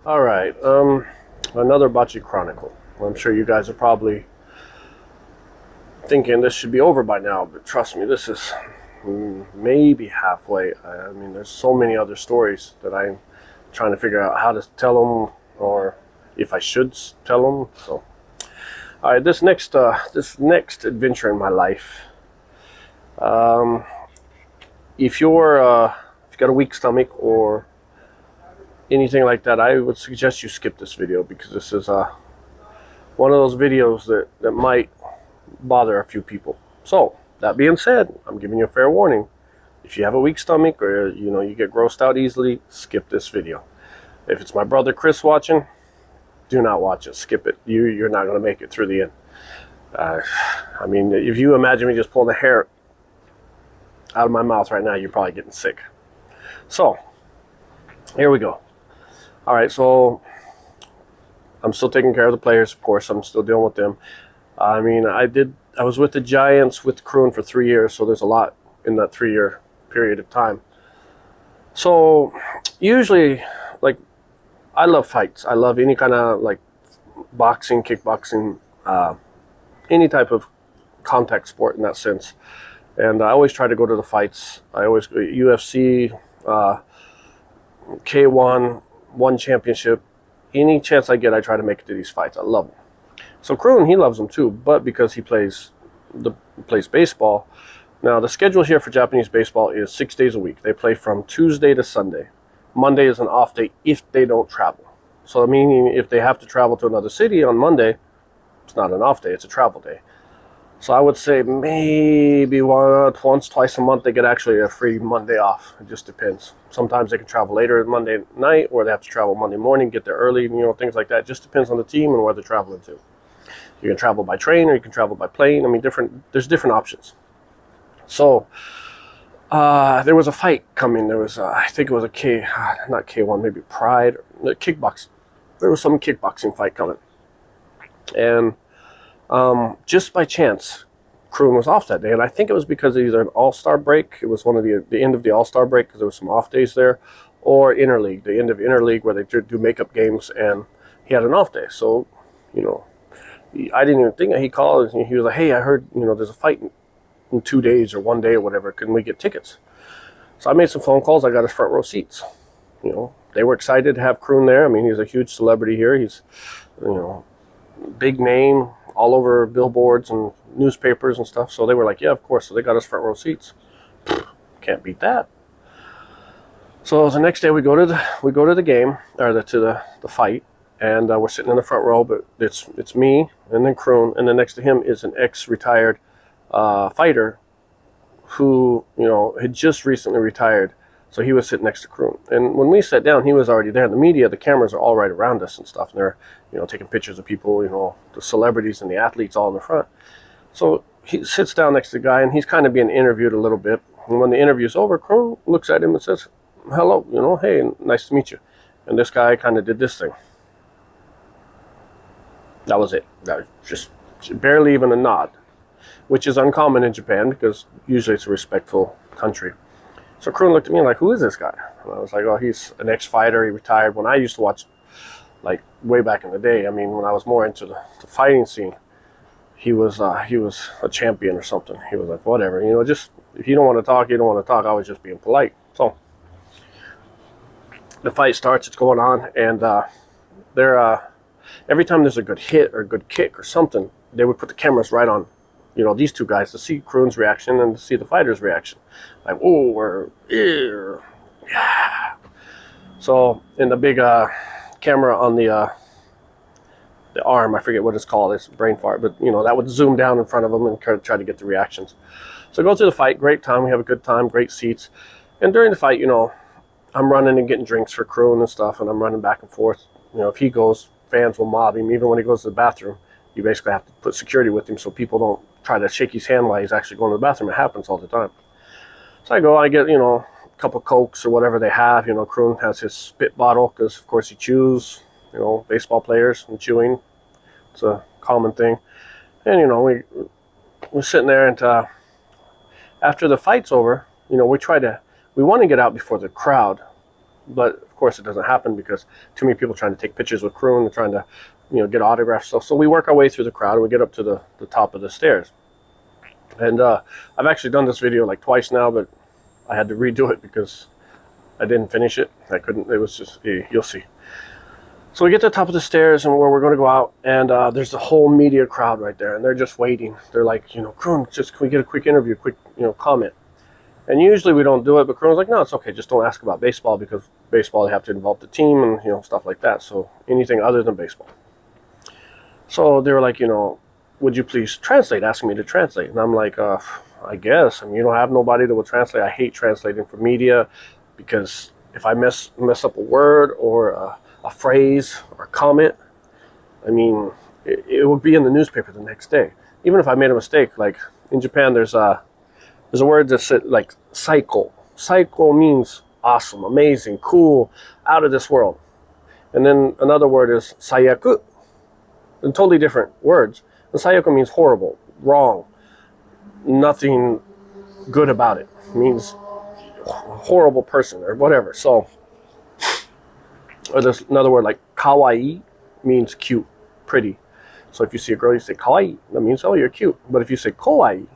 All right, another Bachi Chronicle. I'm sure you guys are probably thinking this should be over by now, but trust me, this is maybe halfway. I mean, there's so many other stories that I'm trying to figure out how to tell them, or if I should tell them. So, all right, this next adventure in my life. Um, if you got a weak stomach or anything like that, I would suggest you skip this video because this is one of those videos that might bother a few people. So that being said, I'm giving you a fair warning. If you have a weak stomach or you get grossed out easily, skip this video. If it's my brother Chris watching, do not watch it. Skip it. You're not going to make it through the end. I mean, if you imagine me just pulling the hair out of my mouth right now, you're probably getting sick. So here we go. All right, so I'm still taking care of the players, of course. I'm still dealing with them. I mean, I was with the Giants with Kroon for 3 years, so there's a lot in that 3 year period of time. So usually, like, I love fights. I love any kind of like boxing, kickboxing, any type of contact sport in that sense. And I always try to go to the fights. I always go UFC, K1, one championship. Any chance I get, I try to make it to these fights. I love them. So Kroon, he loves them too, but because he plays baseball. Now the schedule here for Japanese baseball is 6 days a week. They play from Tuesday to Sunday. Monday is an off day if they don't travel. So meaning if they have to travel to another city on Monday, it's not an off day, it's a travel day. So I would say maybe once, twice a month they get actually a free Monday off. It just depends. Sometimes they can travel later Monday night, or they have to travel Monday morning, get there early, things like that. It just depends on the team and where they're traveling to. You can travel by train or you can travel by plane. I mean, there's different options. So there was a fight coming. There was, I think it was not K1, maybe Pride, kickboxing. There was some kickboxing fight coming. And just by chance, Kroon was off that day. And I think it was because of either an all-star break. It was one of the end of the all-star break because there was some off days there. Or interleague, the end of interleague where they do makeup games. And he had an off day. So, I didn't even think. He called and he was like, hey, I heard, there's a fight in 2 days or 1 day or whatever. Can we get tickets? So I made some phone calls. I got his front row seats. They were excited to have Kroon there. I mean, he's a huge celebrity here. He's, big name all over billboards and newspapers and stuff. So they were like, yeah, of course. So they got us front row seats. Can't beat that. So the next day we go to the game, or to the fight, and we're sitting in the front row. But it's me and then Kroon, and then next to him is an ex-retired fighter who had just recently retired. So he was sitting next to Kroon. And when we sat down, he was already there. The media, the cameras are all right around us and stuff. And they're, taking pictures of people, the celebrities and the athletes all in the front. So he sits down next to the guy, and he's kind of being interviewed a little bit. And when the interview's over, Kroon looks at him and says, hello, hey, nice to meet you. And this guy kind of did this thing. That was it. That was just barely even a nod, which is uncommon in Japan because usually it's a respectful country. So Kroon looked at me like, who is this guy? And I was like, oh, he's an ex-fighter. He retired. When I used to watch, like, way back in the day, I mean, when I was more into the fighting scene, he was a champion or something. He was like, whatever, just, if you don't want to talk, you don't want to talk. I was just being polite. So the fight starts. It's going on. And every time there's a good hit or a good kick or something, they would put the cameras right on these two guys to see Kroon's reaction and to see the fighter's reaction. Like, oh, or yeah. So in the big camera on the arm, I forget what it's called, it's brain fart, but that would zoom down in front of them and try to get the reactions. So go through the fight, great time, we have a good time, great seats. And during the fight, I'm running and getting drinks for Kroon and stuff, and I'm running back and forth. If he goes, fans will mob him. Even when he goes to the bathroom, you basically have to put security with him so people don't try to shake his hand while he's actually going to the bathroom. It happens all the time. So I get, a couple Cokes or whatever they have. Kroon has his spit bottle because, of course, he chews, baseball players and chewing. It's a common thing. And, we're sitting there, and after the fight's over, we want to get out before the crowd. But, of course, it doesn't happen because too many people trying to take pictures with Kroon and trying to, get autographs. So we work our way through the crowd and we get up to the top of the stairs. And I've actually done this video like twice now, but I had to redo it because I didn't finish it. I couldn't. It was just, you'll see. So we get to the top of the stairs and where we're going to go out, and there's the whole media crowd right there, and they're just waiting. They're like, Kroon, can we get a quick interview, quick, comment? And usually we don't do it, but Kroon's like, no, it's okay. Just don't ask about baseball because baseball, they have to involve the team and, stuff like that. So anything other than baseball. So they were like, would you please translate, asking me to translate. And I'm like, I guess. I mean, you don't have nobody that will translate. I hate translating for media because if I mess up a word or a phrase or a comment, I mean, it would be in the newspaper the next day. Even if I made a mistake, like in Japan, there's a word that's like saiko. Saiko means awesome, amazing, cool, out of this world. And then another word is sayaku. They're totally different words. And sayaku means horrible, wrong, nothing good about it. It means horrible person or whatever. So, or there's another word like kawaii, means cute, pretty. So if you see a girl, you say kawaii, that means, oh, you're cute. But if you say kawaii,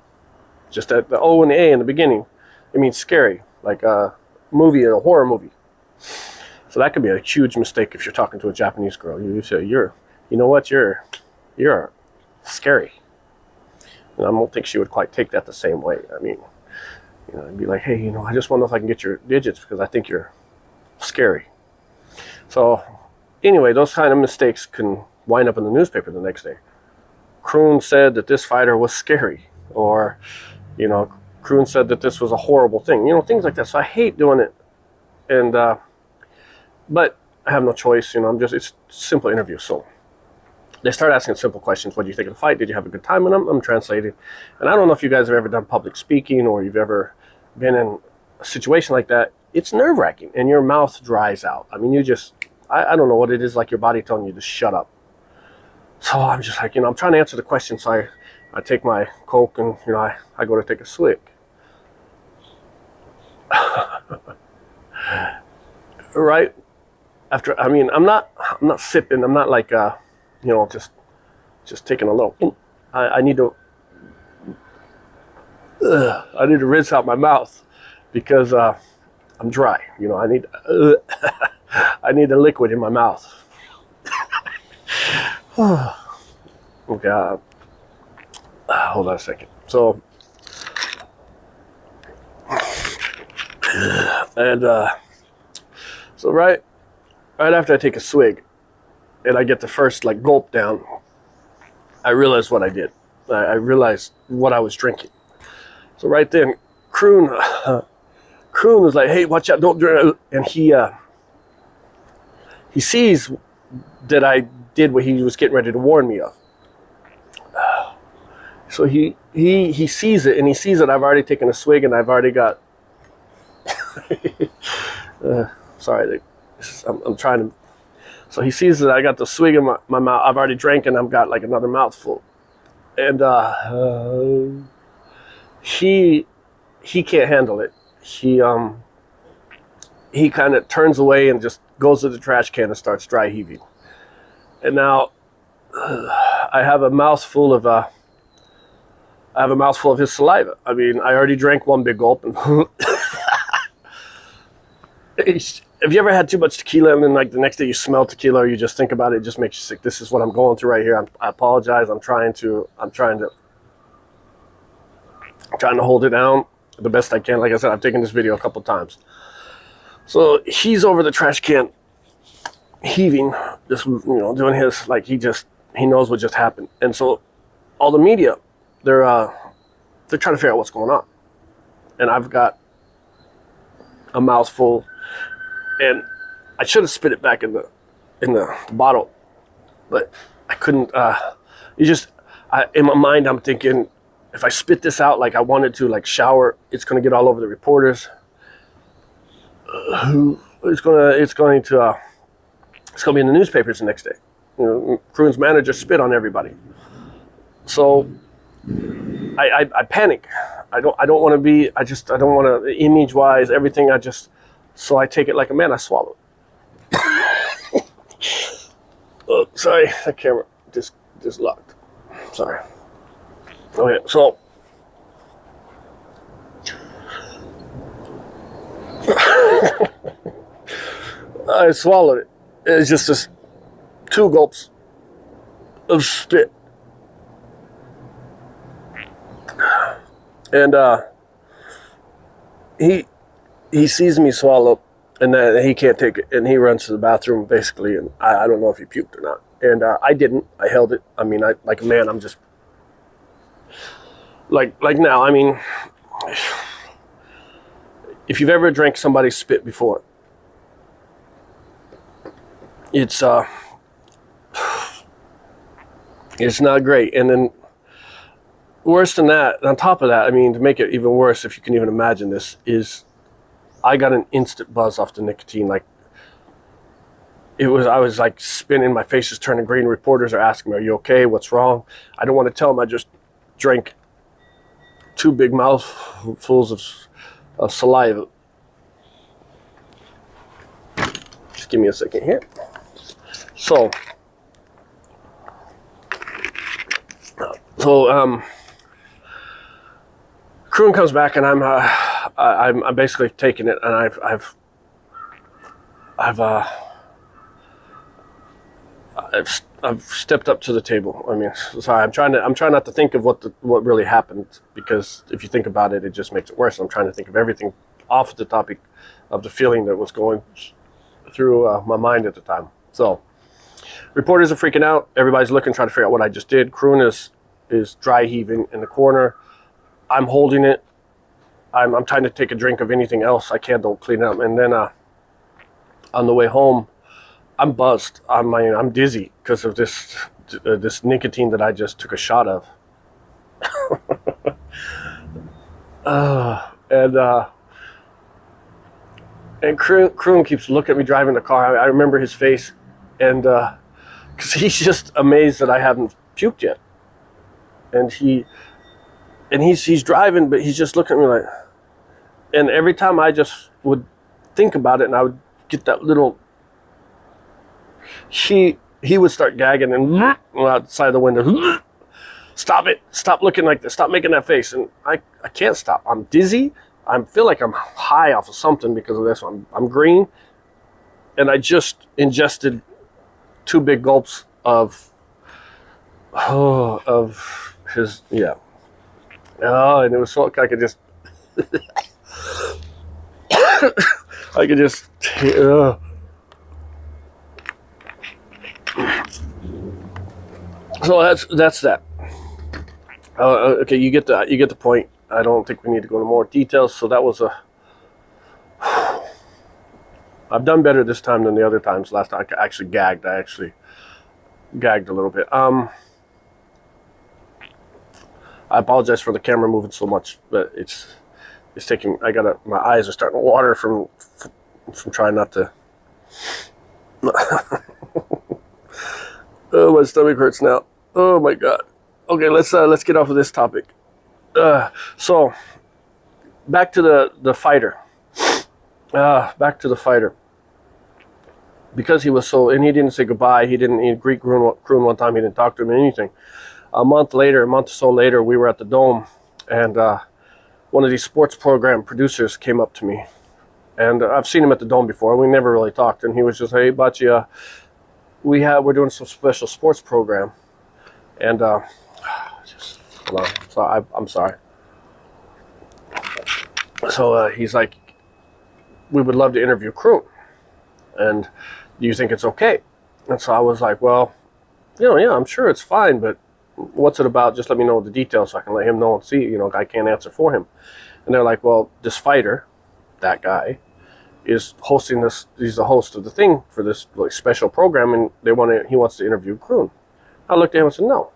just the O and the A in the beginning, it means scary, like a movie, a horror movie. So that could be a huge mistake if you're talking to a Japanese girl. You say, you know what, you're scary. And I don't think she would quite take that the same way. I mean, I'd be like, hey, I just want to know if I can get your digits because I think you're scary. So anyway, those kind of mistakes can wind up in the newspaper the next day. Kroon said that this fighter was scary, or, Kroon said that this was a horrible thing, things like that. So I hate doing it. And, but I have no choice, it's a simple interview. So they start asking simple questions. What do you think of the fight? Did you have a good time? And I'm translating. And I don't know if you guys have ever done public speaking or you've ever been in a situation like that. It's nerve-wracking and your mouth dries out. I mean, I don't know what it is, like your body telling you to shut up. So I'm just like, I'm trying to answer the question. So I take my Coke and, I go to take a swig. Right after, I'm not sipping. I'm not like, just taking a little. I need to rinse out my mouth because I'm dry. I need I need a liquid in my mouth. Okay, hold on a second. So, and so right after I take a swig, and I get the first gulp down, I realized what I did. I realized what I was drinking. So right then, Kroon was like, "Hey, watch out! Don't drink!" And he sees that I did what he was getting ready to warn me of. So he sees it, and he sees that I've already taken a swig, and I've already got. Sorry, I'm trying to. So he sees that I got the swig in my mouth. I've already drank, and I've got another mouthful. And he can't handle it. He kind of turns away and just goes to the trash can and starts dry heaving. And now I have a mouthful of his saliva. I already drank one big gulp. And have you ever had too much tequila and then the next day you smell tequila or you just think about it, it just makes you sick? This is what I'm going through right here. I apologize. I'm trying to hold it down the best I can. Like I said, I've taken this video a couple times. So he's over the trash can heaving, just doing his he knows what just happened. And so all the media, they're trying to figure out what's going on. And I've got a mouthful, and I should have spit it back in the bottle, but I couldn't. In my mind, I'm thinking, if I spit this out like I wanted to, shower, it's going to get all over the reporters. It's going to be in the newspapers the next day. Kroon's manager spit on everybody. So I panic. I don't want to be. I don't want to, image wise, everything. So I take it like a man. I swallow. Oh, sorry, that camera just locked. Sorry. Okay, so I swallowed it. It's just this 2 gulps of spit. And he sees me swallow, and then he can't take it, and he runs to the bathroom basically, and I don't know if he puked or not. And I didn't. I held it. I mean, I like a man. I'm just like now. I mean, if you've ever drank somebody's spit before, it's not great. And then worse than that, on top of that, I mean, to make it even worse, if you can even imagine this, is I got an instant buzz off the nicotine. Like I was like spinning, my face is turning green. Reporters are asking me, "Are you okay? What's wrong?" I don't want to tell them I just drank 2 big mouthfuls of saliva. Just give me a second here. So Kroon comes back, and I'm basically taking it, and I've stepped up to the table. I mean, sorry, I'm trying not to think of what really happened, because if you think about it, it just makes it worse. I'm trying to think of everything off the topic of the feeling that was going through my mind at the time. So reporters are freaking out. Everybody's looking, trying to figure out what I just did. Kroon is dry heaving in the corner. I'm holding it. I'm trying to take a drink of anything else I can to clean it up. And then on the way home, I'm buzzed. I'm dizzy because of this nicotine that I just took a shot of. And Kroon keeps looking at me driving the car. I remember his face, and because he's just amazed that I haven't puked yet. And he's driving, but he's just looking at me like. And every time I just would think about it, and I would get that little. He would start gagging and outside the window. Stop it! Stop looking like this! Stop making that face! And I can't stop. I'm dizzy. I feel like I'm high off of something because of this. I'm green, and I just ingested 2 big gulps of his and it was so I could just I could just so that's that. Okay, you get the point. I don't think we need to go into more details. So that was I've done better this time than the other times. Last time I actually gagged. I actually gagged a little bit. I apologize for the camera moving so much, but it's taking. My eyes are starting to water from trying not to. Oh, my stomach hurts now. Oh my God. Okay, let's get off of this topic. So back to the fighter. Back to the fighter. Because he was and he didn't say goodbye. He greet Kroon one time. He didn't talk to him or anything. A month or so later, we were at the Dome, and one of these sports program producers came up to me, and I've seen him at the Dome before. We never really talked, and he was just, "Hey, Bachi, we're doing some special sports program," and just hold on. So I'm sorry. So he's like, "We would love to interview Kroon, and do you think it's okay?" And so I was like, "Well, yeah, I'm sure it's fine, but what's it about? Just let me know the details so I can let him know and see. I can't answer for him." And they're like, "Well, this fighter, that guy, is hosting this. He's the host of the thing for this special program, and he wants to interview Kroon." I looked at him and said, "No,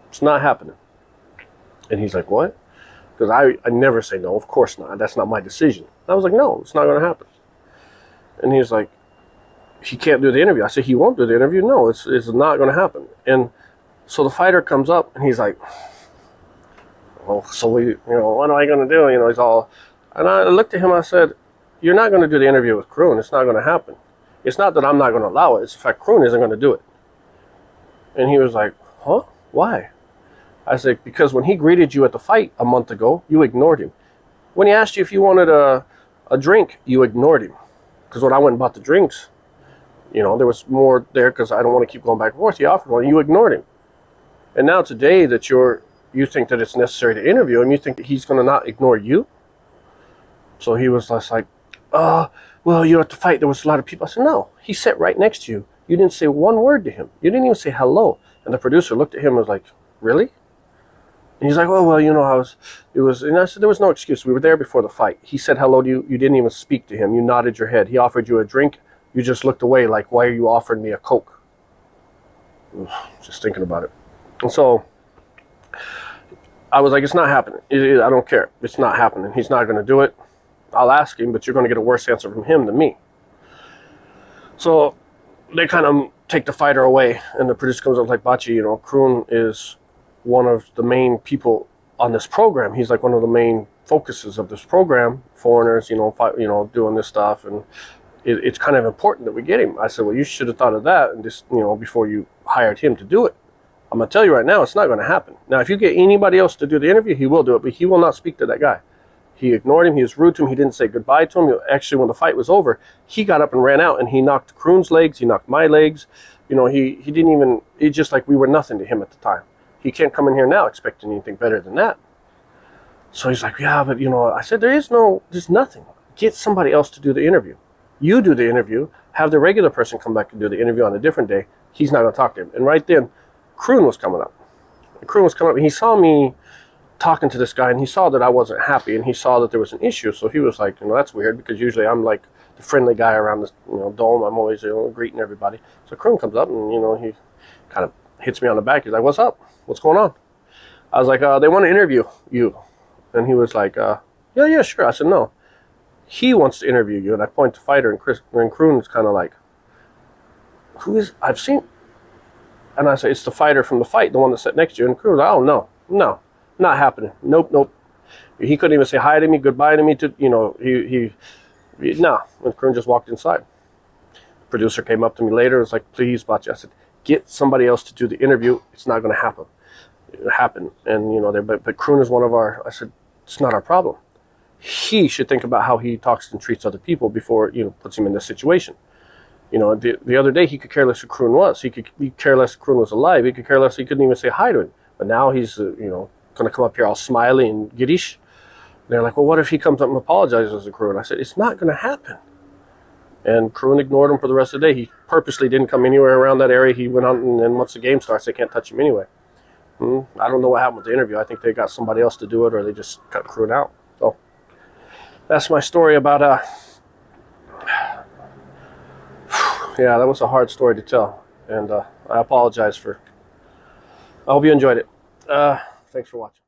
it's not happening." And he's like, "What?" Because I never say no. Of course not. That's not my decision. I was like, "No, it's not going to happen." And he's like, "He can't do the interview." I said, "He won't do the interview." "No, it's not going to happen." And so the fighter comes up, and he's like, "Well, so what am I going to do?" He's all, and I looked at him. I said, "You're not going to do the interview with Kroon. It's not going to happen." It's not that I'm not going to allow it. It's the fact Kroon isn't going to do it. And he was like, huh? Why? I said, because when he greeted you at the fight a month ago, you ignored him. When he asked you if you wanted a drink, you ignored him. Because when I went and bought the drinks, you know, there was more there because I don't want to keep going back and forth. He offered one, and you ignored him. And now today that you think that it's necessary to interview him, you think that he's going to not ignore you? So he was just like, well, you're at the fight. There was a lot of people. I said, no, he sat right next to you. You didn't say one word to him. You didn't even say hello. And the producer looked at him and was like, really? And he's like, oh, well, you know, and I said, there was no excuse. We were there before the fight. He said hello to you. You didn't even speak to him. You nodded your head. He offered you a drink. You just looked away like, why are you offering me a Coke? Just thinking about it. And so I was like, it's not happening. I don't care. It's not happening. He's not going to do it. I'll ask him, but you're going to get a worse answer from him than me. So they kind of take the fighter away, and the producer comes up like, Bachi, you know, Kroon is one of the main people on this program. He's like one of the main focuses of this program. Foreigners, you know, doing this stuff, and it's kind of important that we get him. I said, well, you should have thought of that, and just, you know, before you hired him to do it. I'm going to tell you right now, it's not going to happen. Now, if you get anybody else to do the interview, he will do it, but he will not speak to that guy. He ignored him. He was rude to him. He didn't say goodbye to him. Actually, when the fight was over, he got up and ran out, and he knocked Kroon's legs. He knocked my legs. You know, he didn't even, it's just like we were nothing to him at the time. He can't come in here now expecting anything better than that. So he's like, yeah, but, you know, I said, there's nothing. Get somebody else to do the interview. You do the interview. Have the regular person come back and do the interview on a different day. He's not going to talk to him. And right then, Kroon was coming up. And he saw me talking to this guy, and he saw that I wasn't happy, and he saw that there was an issue. So he was like, you know, that's weird, because usually I'm like the friendly guy around this, you know, dome. I'm always, you know, greeting everybody. So Kroon comes up, and, you know, he kind of hits me on the back. He's like, what's up? What's going on? I was like, they want to interview you. And he was like, yeah, sure. I said, no. He wants to interview you. And I point to Fighter, and Kroon is kind of like, who is, I've seen. And I say, it's the fighter from the fight, the one that sat next to you. And Kroon was like, oh, no, not happening. Nope. He couldn't even say hi to me, goodbye to me. You know, no. And Kroon just walked inside. Producer came up to me later and was like, please, Bachi. I said, get somebody else to do the interview. It's not going to happen. It happened. And, you know, but Kroon is one of our, I said, it's not our problem. He should think about how he talks and treats other people before, you know, puts him in this situation. You know, the other day he could care less who Kroon was. He could care less if Kroon was alive. He could care less. He couldn't even say hi to him. But now he's, you know, going to come up here all smiley and giddish. They're like, well, what if he comes up and apologizes to Kroon? I said, it's not going to happen. And Kroon ignored him for the rest of the day. He purposely didn't come anywhere around that area. He went out, and then once the game starts, they can't touch him anyway. I don't know what happened with the interview. I think they got somebody else to do it, or they just cut Kroon out. So that's my story about, yeah, that was a hard story to tell. And I apologize I hope you enjoyed it. Thanks for watching.